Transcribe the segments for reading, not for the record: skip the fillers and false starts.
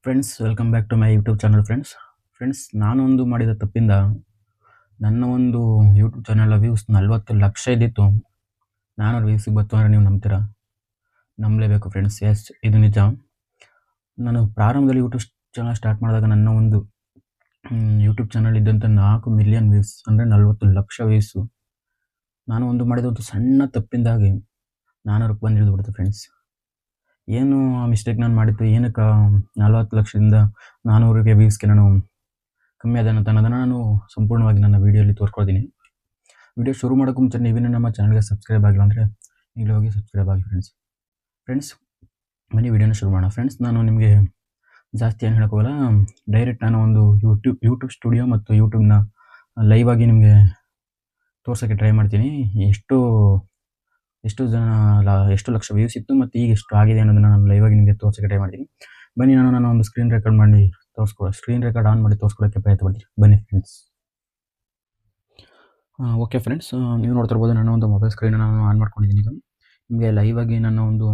Friends, welcome back to my YouTube channel. Friends, ನಾನೊಂದು ಮಾಡಿದ ತಪ್ಪಿಂದ ನನ್ನ ಒಂದು ಯೂಟ್ಯೂಬ್ ಚಾನಲ್ ವ್ಯೂಸ್ 40 ಲಕ್ಷ ಇದ್ದಿತ್ತು. 400 ವ್ಯೂಸಿಗೆ ಬಂತು ಅಂದರೆ ನೀವು ನಂಬ್ತೀರಾ? ನಂಬಲೇಬೇಕು ಫ್ರೆಂಡ್ಸ್. ಎಸ್, ಇದು ನಿಜ. ನಾನು ಪ್ರಾರಂಭದಲ್ಲಿ ಯೂಟ್ಯೂಬ್ ಚಾನಲ್ ಸ್ಟಾರ್ಟ್ ಮಾಡಿದಾಗ ನನ್ನ ಒಂದು ಯೂಟ್ಯೂಬ್ ಚಾನಲ್ ಇದ್ದಂಥ 4 ಮಿಲಿಯನ್ ವ್ಯೂಸ್ ಅಂದರೆ 40 ಲಕ್ಷ ವ್ಯೂಸು. ನಾನು ಮಾಡಿದ ಒಂದು ಸಣ್ಣ ತಪ್ಪಿಂದಾಗಿ 400ಕ್ಕೆ ಬಂದು ಹಿಡಿದುಬಿಡ್ತು ಫ್ರೆಂಡ್ಸ್. ಏನು ಮಿಸ್ಟೇಕ್ ನಾನು ಮಾಡಿದ್ದು, ಏನಕ್ಕೆ 40 ಲಕ್ಷದಿಂದ 400ಗೆ ವ್ಯೂಸ್ಗೆ ನಾನು ಕಮ್ಮಿ ಆದ ಅನ್ನೋದನ್ನು ನಾನು ಸಂಪೂರ್ಣವಾಗಿ ನನ್ನ ವೀಡಿಯೋಲಿ ತೋರಿಸ್ಕೊಳ್ತೀನಿ. ವಿಡಿಯೋ ಶುರು ಮಾಡೋಕ್ಕೂ ಮುಂಚೆ ನೀವೇನು ನಮ್ಮ ಚಾನಲ್ಗೆ ಸಬ್ಸ್ಕ್ರೈಬ್ ಆಗಿಲ್ಲ ಅಂದರೆ ಈಗಲೇ ಹೋಗಿ ಸಬ್ಸ್ಕ್ರೈಬ್ ಆಗಿ ಫ್ರೆಂಡ್ಸ್. ಬನ್ನಿ ವಿಡಿಯೋನ ಶುರು ಮಾಡೋಣ. ಫ್ರೆಂಡ್ಸ್, ನಾನು ನಿಮಗೆ ಜಾಸ್ತಿ ಏನು ಹೇಳೋಕ್ಕೋಗಲ್ಲ. ಡೈರೆಕ್ಟ್ ನಾನು ಒಂದು ಯೂಟ್ಯೂಬ್ ಸ್ಟುಡಿಯೋ ಮತ್ತು ಯೂಟ್ಯೂಬ್ನ ಲೈವ್ ಆಗಿ ನಿಮಗೆ ತೋರ್ಸೋಕ್ಕೆ ಟ್ರೈ ಮಾಡ್ತೀನಿ. ಎಷ್ಟು ಲಕ್ಷ ವ್ಯೂಸ್ ಇತ್ತು ಮತ್ತು ಈಗ ಎಷ್ಟು ಆಗಿದೆ ಅನ್ನೋದನ್ನು ನಾನು ಲೈವ್ ಆಗಿ ನಿಮಗೆ ತೋರ್ಸೋಕ್ಕೆ ಟ್ರೈ ಮಾಡ್ತೀನಿ. ಬನ್ನಿ, ನಾನು ಒಂದು ಸ್ಕ್ರೀನ್ ರೆಕಾರ್ಡ್ ಆನ್ ಮಾಡಿ ತೋರಿಸ್ಕೊಳ್ಳೋಕ್ಕೆ ಪ್ರಯತ್ನ ಪಡ್ತೀನಿ. ಬನ್ನಿ ಫ್ರೆಂಡ್ಸ್. ಓಕೆ ಫ್ರೆಂಡ್ಸ್, ನೀವು ನೋಡ್ತಿರ್ಬೋದು ನನ್ನ ಒಂದು ಮೊಬೈಲ್ ಸ್ಕ್ರೀನ್ ನಾನು ಆನ್ ಮಾಡ್ಕೊಂಡಿದ್ದೀನಿ. ಈಗ ನಿಮಗೆ ಲೈವ್ ಆಗಿ ನನ್ನ ಒಂದು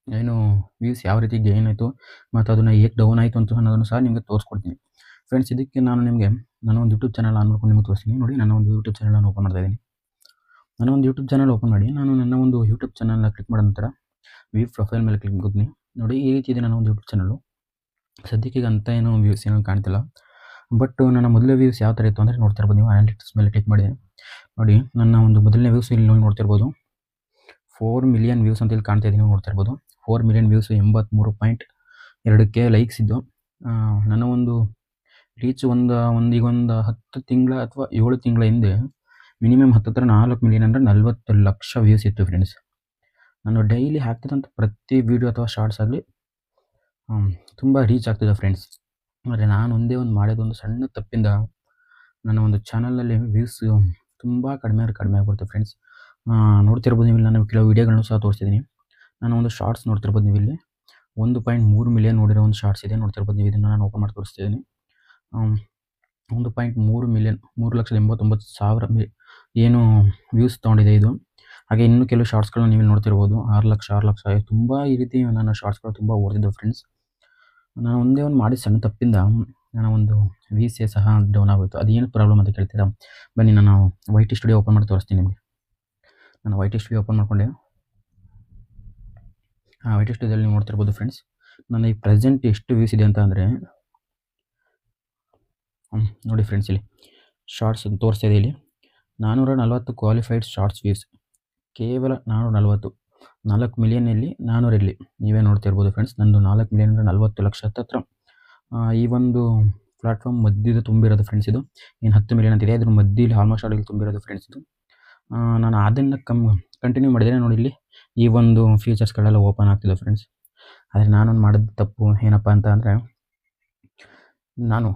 ಏನು ವ್ಯೂಸ್ ಯಾವ ರೀತಿ ಗೇನ್ ಆಯಿತು ಮತ್ತು ಅದನ್ನು ಹೇಗೆ ಡೌನ್ ಆಯಿತು ಅಂತ ಅನ್ನೋದನ್ನು ಸಹ ನಿಮಗೆ ತೋರಿಸ್ಕೊಡ್ತೀನಿ. ಫ್ರೆಂಡ್ಸ್, ಇದಕ್ಕೆ ನಾನು ನಿಮಗೆ ನನ್ನ ಒಂದು ಯೂಟ್ಯೂಬ್ ಚಾನಲ್ ಆನ್ ಮಾಡ್ಕೊಂಡು ನಿಮಗೆ ತೋರಿಸ್ತೀನಿ. ನೋಡಿ, ನನ್ನ ಒಂದು ಯೂಟ್ಯೂಬ್ ಚಾನಲ್ ನಾನು ಓಪನ್ ಮಾಡ್ತಾ ಇದ್ದೀನಿ. ನನ್ನ ಒಂದು ಯೂಟ್ಯೂಬ್ ಚಾನಲ್ ಓಪನ್ ಮಾಡಿ ನಾನು ನನ್ನ ಒಂದು ಯೂಟ್ಯೂಬ್ ಚಾನಲ್ನ ಕ್ಲಿಕ್ ಮಾಡಿದ ನಂತರ ವ್ಯೂ ಪ್ರೊಫೈಲ್ ಮೇಲೆ ಕ್ಲಿಕ್ ಮಾಡ್ತೀನಿ. ನೋಡಿ, ಈ ರೀತಿ ಇದೆ ನನ್ನ ಒಂದು ಯೂಟ್ಯೂಬ್ ಚಾನಲ್ಲು. ಸದ್ಯಕ್ಕೆ ಈಗ ಅಂತ ಏನೋ ವ್ಯೂಸ್ ಏನೋ ಕಾಣ್ತಿಲ್ಲ. ಬಟ್ ನನ್ನ ಮೊದಲನೇ ವ್ಯೂಸ್ ಯಾವ ಥರ ಇತ್ತು ಅಂದರೆ ನೋಡ್ತಿರ್ಬೋದು ನೀವು. ಅನಾಲಿಟಿಕ್ಸ್ ಮೇಲೆ ಕ್ಲಿಕ್ ಮಾಡಿದೆ. ನೋಡಿ, ನನ್ನ ಒಂದು ಮೊದಲನೇ ವ್ಯೂಸ್ ಇಲ್ಲಿ ನೋಡ್ತಿರ್ಬೋದು. 4 ಮಿಲಿಯನ್ ವ್ಯೂಸ್ ಅಂತ ಇಲ್ಲಿ ಕಾಣ್ತಾ ಇದ್ದೀನಿ. ನೀವು ನೋಡ್ತಿರ್ಬೋದು 4 ಮಿಲಿಯನ್ ವ್ಯೂಸ್, 83.2K ಲೈಕ್ಸ್ ಇದ್ದು. ನನ್ನ ಒಂದು ರೀಚ್ ಈಗ ಒಂದು 10 ತಿಂಗಳ ಅಥವಾ 7 ತಿಂಗಳ ಹಿಂದೆ ಮಿನಿಮಮ್ 4 ಮಿಲಿಯನ್ ಅಂದರೆ 40 ಲಕ್ಷ ವ್ಯೂಸ್ ಇತ್ತು ಫ್ರೆಂಡ್ಸ್. ನಾನು ಡೈಲಿ ಹಾಕ್ತಿದ್ದಂಥ ಪ್ರತಿ ವೀಡಿಯೋ ಅಥವಾ ಶಾರ್ಟ್ಸ್ ಆಗಲಿ ತುಂಬ ರೀಚ್ ಆಗ್ತಿದೆ ಫ್ರೆಂಡ್ಸ್. ಆದರೆ ನಾನು ಮಾಡೋದೊಂದು ಸಣ್ಣ ತಪ್ಪಿಂದ ನನ್ನ ಒಂದು ಚಾನಲ್ನಲ್ಲಿ ವ್ಯೂಸ್ ತುಂಬ ಕಡಿಮೆ ಆಗ್ಬಿಡ್ತು ಫ್ರೆಂಡ್ಸ್. ನೋಡ್ತಿರ್ಬೋದು ನೀವು. ನಾನು ಕೆಲವು ವೀಡಿಯೋಗಳನ್ನು ಸಹ ತೋರಿಸ್ತಿದ್ದೀನಿ. ನಾನು ಒಂದು ಶಾರ್ಟ್ಸ್ ನೋಡ್ತಿರ್ಬೋದು ನೀವು. ಇಲ್ಲಿ 1.3 ಮಿಲಿಯನ್ ನೋಡಿರೋ ಒಂದು ಶಾರ್ಟ್ಸ್ ಇದೆ. ನೋಡ್ತಿರ್ಬೋದು ನೀವು. ಇದನ್ನು ನಾನು ಓಪನ್ ಮಾಡಿ ತೋರಿಸ್ತಿದ್ದೀನಿ. 1.3 ಮಿಲಿಯನ್, 3,89,000 ಏನು ವ್ಯೂಸ್ ತೊಗೊಂಡಿದೆ ಇದು. ಹಾಗೆ ಇನ್ನೂ ಕೆಲವು ಶಾರ್ಟ್ಸ್ಗಳನ್ನ ನೀವು ನೋಡ್ತಿರ್ಬೋದು. 6 ಲಕ್ಷ ತುಂಬ ಈ ರೀತಿ ನನ್ನ ಶಾರ್ಟ್ಸ್ಗಳು ತುಂಬ ಓಡ್ತಿದ್ದವು ಫ್ರೆಂಡ್ಸ್. ನಾನು ಮಾಡಿದ ಸಣ್ಣ ತಪ್ಪಿಂದ ನನ್ನ ಒಂದು ವ್ಯೂಸೇ ಸಹ ಡೌನ್ ಆಗೋಯಿತು. ಅದೇನು ಪ್ರಾಬ್ಲಮ್ ಅಂತ ಕೇಳ್ತೀರಾ? ಬನ್ನಿ, ನಾನು YT ಸ್ಟುಡಿಯೋ ಓಪನ್ ಮಾಡಿ ತೋರಿಸ್ತೀನಿ ನಿಮಗೆ. ನಾನು YT ಸ್ಟುಡಿಯೋ ಓಪನ್ ಮಾಡಿಕೊಂಡೆ. YT ಸ್ಟುಡಿಯೋದಲ್ಲಿ ನೀವು ನೋಡ್ತಿರ್ಬೋದು ಫ್ರೆಂಡ್ಸ್. ನನ್ನ ಈ ಪ್ರೆಸೆಂಟ್ ಎಷ್ಟು ವ್ಯೂಸ್ ಇದೆ ಅಂತ ಅಂದರೆ ನೋಡಿ ಫ್ರೆಂಡ್ಸ್, ಇಲ್ಲಿ ಶಾರ್ಟ್ಸ್ ತೋರಿಸ್ತಾ ಇದೆ. ಇಲ್ಲಿ 440 ಕ್ವಾಲಿಫೈಡ್ ಶಾರ್ಟ್ಸ್ ವ್ಯೂಸ್, ಕೇವಲ 440. 4 ಮಿಲಿಯನ್ನಲ್ಲಿ 400 ಇಲ್ಲಿ ನೀವೇ ನೋಡ್ತಿರ್ಬೋದು ಫ್ರೆಂಡ್ಸ್. ನಂದು 4 ಮಿಲಿಯನ್ ಅಂದರೆ 40 ಲಕ್ಷ ಹತ್ರ ಈ ಒಂದು ಪ್ಲಾಟ್ಫಾರ್ಮ್ ಮಧ್ಯದ ತುಂಬಿರೋದು ಫ್ರೆಂಡ್ಸ್. ಇದು ಏನು 10 ಮಿಲಿಯನ್ ಅಂತಿದೆ, ಅದ್ರ ಮಧ್ಯದಲ್ಲಿ ಆಲ್ಮೋಸ್ಟ್ ಅಲ್ಲಿ ತುಂಬಿರೋದು ಫ್ರೆಂಡ್ಸ್. ಇದು ನಾನು ಅದನ್ನು ಕಂಟಿನ್ಯೂ ಮಾಡಿದರೆ ನೋಡಿ, ಇಲ್ಲಿ ಈ ಒಂದು ಫೀಚರ್ಸ್ಗಳೆಲ್ಲ ಓಪನ್ ಆಗ್ತಿದೆ ಫ್ರೆಂಡ್ಸ್. ಆದರೆ ನಾನೊಂದು ಮಾಡಿದ ತಪ್ಪು ಏನಪ್ಪ ಅಂತ ಅಂದರೆ, ನಾನು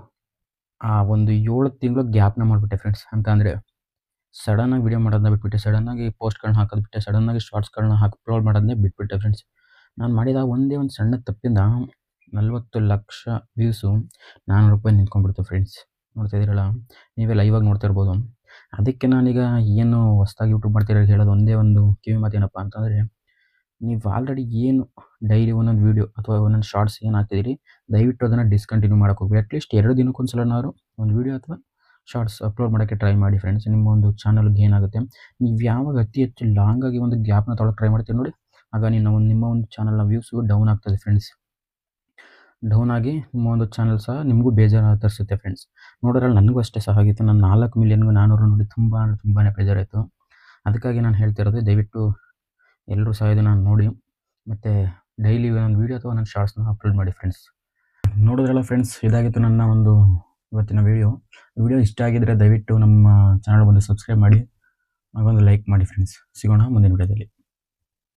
ಆ ಒಂದು 7 ತಿಂಗಳು ಗ್ಯಾಪ್ನ ಮಾಡಿಬಿಟ್ಟೆ ಫ್ರೆಂಡ್ಸ್. ಅಂತ ಅಂದರೆ ಸಡನ್ನಾಗಿ ವೀಡಿಯೋ ಮಾಡೋದನ್ನ ಬಿಟ್ಬಿಟ್ಟೆ, ಸಡನ್ನಾಗಿ ಪೋಸ್ಟ್ಗಳನ್ನ ಹಾಕೋದು ಬಿಟ್ಟೆ, ಸಡನ್ನಾಗಿ ಶಾರ್ಟ್ಸ್ಗಳನ್ನ ಅಪ್ಲೋಡ್ ಮಾಡೋದನ್ನೇ ಬಿಟ್ಬಿಟ್ಟೆ ಫ್ರೆಂಡ್ಸ್. ನಾನು ಮಾಡಿದ ಒಂದೇ ಒಂದು ಸಣ್ಣ ತಪ್ಪಿಂದ 40 ಲಕ್ಷ ವ್ಯೂಸು 400 ರೂಪಾಯಿ ನಿಂತ್ಕೊಂಡ್ಬಿಡ್ತು ಫ್ರೆಂಡ್ಸ್. ನೋಡ್ತಾ ಇದ್ದೀರಲ್ಲ, ನೀವೇ ಲೈವ್ ಆಗಿ ನೋಡ್ತಾ ಇರ್ಬೋದು. ಅದಕ್ಕೆ ನಾನೀಗ ಏನು ಹೊಸ್ದಾಗಿ ಯೂಟ್ಯೂಬ್ ಮಾಡ್ತಿರೋ ಹೇಳೋದು ಒಂದೇ ಒಂದು ಕಿವಿ ಮಾತೇನಪ್ಪ ಅಂತಂದರೆ, ನೀವು ಆಲ್ರೆಡಿ ಏನು ಡೈಲಿ ಒಂದೊಂದು ವೀಡಿಯೋ ಅಥವಾ ಒಂದೊಂದು ಶಾರ್ಟ್ಸ್ ಏನು ಹಾಕ್ತಿದ್ದೀರಿ, ದಯವಿಟ್ಟು ಅದನ್ನು ಡಿಸ್ಕಂಟಿನ್ಯೂ ಮಾಡೋಕೆ ಹೋಗ್ಬೇಡಿ. ಅಟ್ಲೀಸ್ಟ್ 2 ದಿನಕ್ಕೊಂದ್ಸಲನಾದ್ರು ಒಂದು ವೀಡಿಯೋ ಅಥವಾ ಶಾರ್ಟ್ಸ್ ಅಪ್ಲೋಡ್ ಮಾಡೋಕ್ಕೆ ಟ್ರೈ ಮಾಡಿ ಫ್ರೆಂಡ್ಸ್. ನಿಮ್ಮ ಒಂದು ಚಾನಲ್ಗೆ ಏನಾಗುತ್ತೆ, ನೀವು ಯಾವಾಗ ಅತಿ ಹೆಚ್ಚು ಲಾಂಗಾಗಿ ಒಂದು ಗ್ಯಾಪ್ನ ತೊಗೊಳಕ್ಕೆ ಟ್ರೈ ಮಾಡ್ತೀರಿ ನೋಡಿ, ಆಗ ನಿಮ್ಮ ಒಂದು ಚಾನಲ್ನ ವ್ಯೂಸು ಡೌನ್ ಆಗ್ತದೆ ಫ್ರೆಂಡ್ಸ್. ಡೌನ್ ಆಗಿ ನಿಮ್ಮ ಒಂದು ಚಾನಲ್ ಸಹ ನಿಮಗೂ ಬೇಜಾರು ತರಿಸುತ್ತೆ ಫ್ರೆಂಡ್ಸ್. ನೋಡೋದ್ರಲ್ಲಿ ನನಗೂ ಅಷ್ಟೇ ಸಹ ಆಗಿತ್ತು. ನಾನು 4 ಮಿಲಿಯನ್ಗೂ 400 ನೋಡಿ ತುಂಬಾ ಬೇಜಾರಾಯಿತು. ಅದಕ್ಕಾಗಿ ನಾನು ಹೇಳ್ತಿರೋದು, ದಯವಿಟ್ಟು ಎಲ್ಲರೂ ಸಹ ಇದನ್ನು ನೋಡಿ ಮತ್ತು ಡೈಲಿ ಒಂದು ವೀಡಿಯೋ ಅಥವಾ ನನ್ನ ಶಾರ್ಟ್ಸ್ನ ಅಪ್ಲೋಡ್ ಮಾಡಿ ಫ್ರೆಂಡ್ಸ್. ನೋಡಿದ್ರಲ್ಲ ಫ್ರೆಂಡ್ಸ್, ಇದಾಗಿತ್ತು ನನ್ನ ಒಂದು ಇವತ್ತಿನ ವಿಡಿಯೋ ಇಷ್ಟ ಆಗಿದ್ದರೆ ದಯವಿಟ್ಟು ನಮ್ಮ ಚಾನಲ್ ಬಂದು ಸಬ್ಸ್ಕ್ರೈಬ್ ಮಾಡಿ, ಹಾಗೊಂದು ಲೈಕ್ ಮಾಡಿ ಫ್ರೆಂಡ್ಸ್. ಸಿಗೋಣ ಮುಂದಿನ ವಿಡಿಯೋದಲ್ಲಿ.